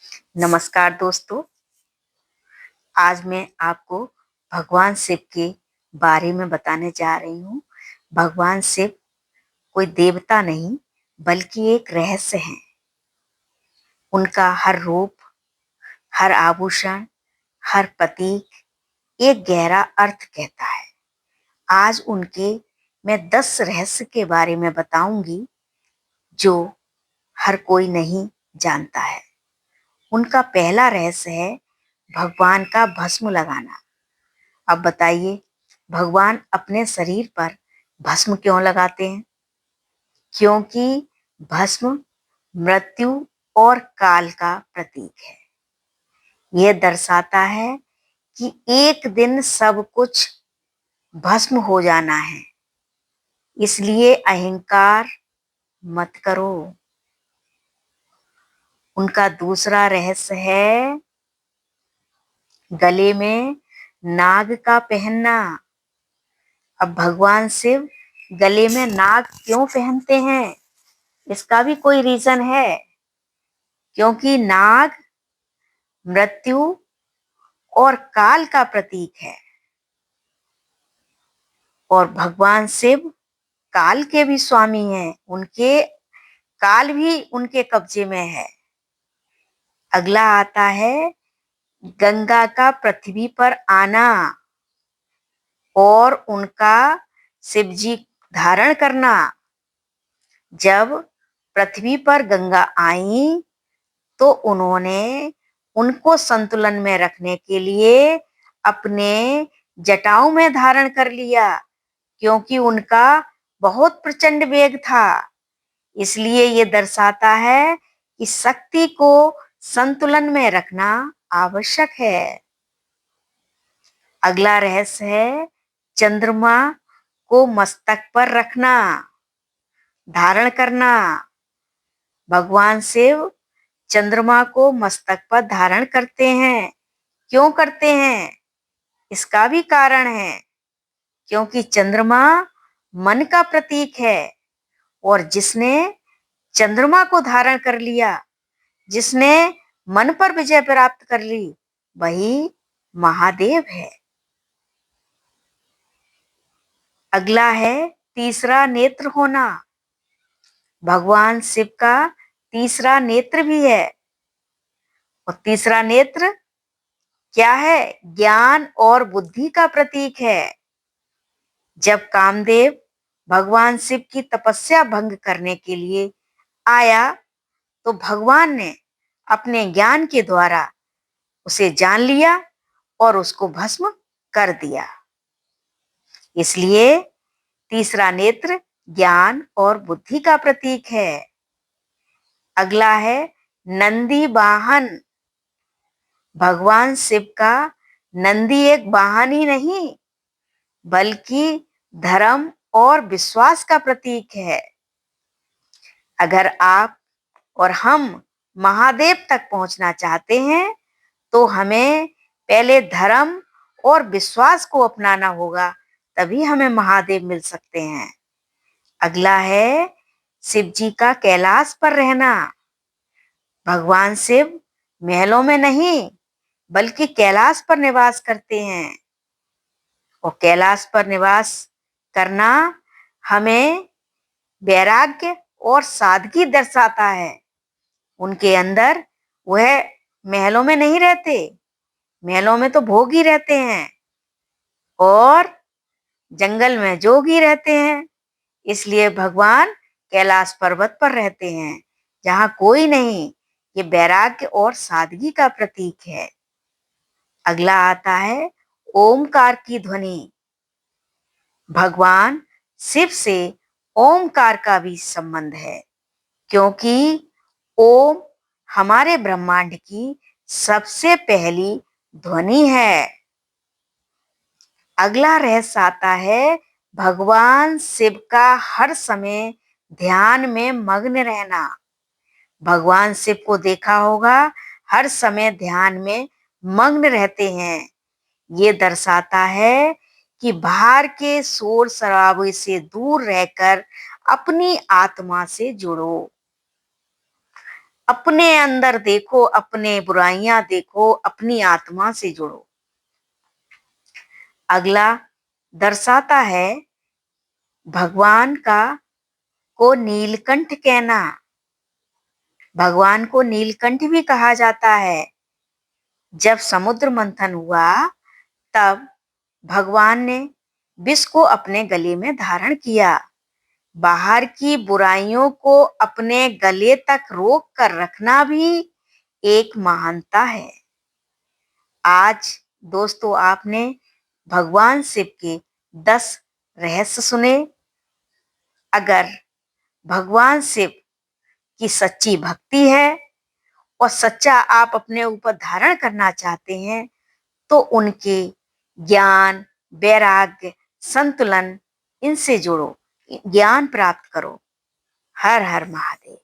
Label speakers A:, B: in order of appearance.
A: नमस्कार दोस्तों। आज मैं आपको भगवान शिव के बारे में बताने जा रही हूँ। भगवान शिव कोई देवता नहीं बल्कि एक रहस्य है। उनका हर रूप, हर आभूषण, हर प्रतीक एक गहरा अर्थ कहता है। आज उनके मैं 10 रहस्य के बारे में बताऊंगी जो हर कोई नहीं जानता है। उनका पहला रहस्य है भगवान का भस्म लगाना। अब बताइए, भगवान अपने शरीर पर भस्म क्यों लगाते हैं? क्योंकि भस्म मृत्यु और काल का प्रतीक है। यह दर्शाता है कि एक दिन सब कुछ भस्म हो जाना है, इसलिए अहंकार मत करो। उनका दूसरा रहस्य है गले में नाग का पहनना। अब भगवान शिव गले में नाग क्यों पहनते हैं? इसका भी कोई रीजन है। क्योंकि नाग मृत्यु और काल का प्रतीक है और भगवान शिव काल के भी स्वामी हैं। उनके काल भी उनके कब्जे में है। अगला आता है गंगा का पृथ्वी पर आना और उनका शिव जी धारण करना। जब पृथ्वी पर गंगा आई तो उन्होंने उनको संतुलन में रखने के लिए अपने जटाओं में धारण कर लिया, क्योंकि उनका बहुत प्रचंड वेग था। इसलिए ये दर्शाता है कि शक्ति को संतुलन में रखना आवश्यक है। अगला रहस्य है चंद्रमा को मस्तक पर रखना, धारण करना। भगवान शिव चंद्रमा को मस्तक पर धारण करते हैं। क्यों करते हैं? इसका भी कारण है। क्योंकि चंद्रमा मन का प्रतीक है और जिसने चंद्रमा को धारण कर लिया, जिसने मन पर विजय प्राप्त कर ली, वही महादेव है। अगला है तीसरा नेत्र होना। भगवान शिव का तीसरा नेत्र भी है और तीसरा नेत्र क्या है? ज्ञान और बुद्धि का प्रतीक है। जब कामदेव भगवान शिव की तपस्या भंग करने के लिए आया तो भगवान ने अपने ज्ञान के द्वारा उसे जान लिया और उसको भस्म कर दिया। इसलिए तीसरा नेत्र ज्ञान और बुद्धि का प्रतीक है। अगला है नंदी वाहन। भगवान शिव का नंदी एक वाहन ही नहीं बल्कि धर्म और विश्वास का प्रतीक है। अगर आप और हम महादेव तक पहुंचना चाहते हैं तो हमें पहले धर्म और विश्वास को अपनाना होगा, तभी हमें महादेव मिल सकते हैं। अगला है शिव जी का कैलाश पर रहना। भगवान शिव महलों में नहीं बल्कि कैलाश पर निवास करते हैं और कैलाश पर निवास करना हमें वैराग्य और सादगी दर्शाता है। उनके अंदर वह महलों में नहीं रहते, महलों में तो भोगी रहते हैं और जंगल में जोगी रहते हैं। इसलिए भगवान कैलाश पर्वत पर रहते हैं जहां कोई नहीं। ये वैराग्य और सादगी का प्रतीक है। अगला आता है ओमकार की ध्वनि। भगवान शिव से ओमकार का भी संबंध है, क्योंकि ओम हमारे ब्रह्मांड की सबसे पहली ध्वनि है। अगला रहस्य आता है भगवान शिव का हर समय ध्यान में मग्न रहना। भगवान शिव को देखा होगा, हर समय ध्यान में मग्न रहते हैं। ये दर्शाता है कि बाहर के शोर शराबे से दूर रहकर अपनी आत्मा से जुड़ो। अपने अंदर देखो, अपने बुराइयां देखो, अपनी आत्मा से जुड़ो। अगला दर्शाता है भगवान का को नीलकंठ कहना। भगवान को नीलकंठ भी कहा जाता है। जब समुद्र मंथन हुआ तब भगवान ने विष को अपने गले में धारण किया। बाहर की बुराइयों को अपने गले तक रोक कर रखना भी एक महानता है। आज दोस्तों आपने भगवान शिव के 10 रहस्य सुने। अगर भगवान शिव की सच्ची भक्ति है और सच्चा आप अपने ऊपर धारण करना चाहते हैं तो उनके ज्ञान, वैराग्य, संतुलन इनसे जुड़ो, ज्ञान प्राप्त करो। हर हर महादेव।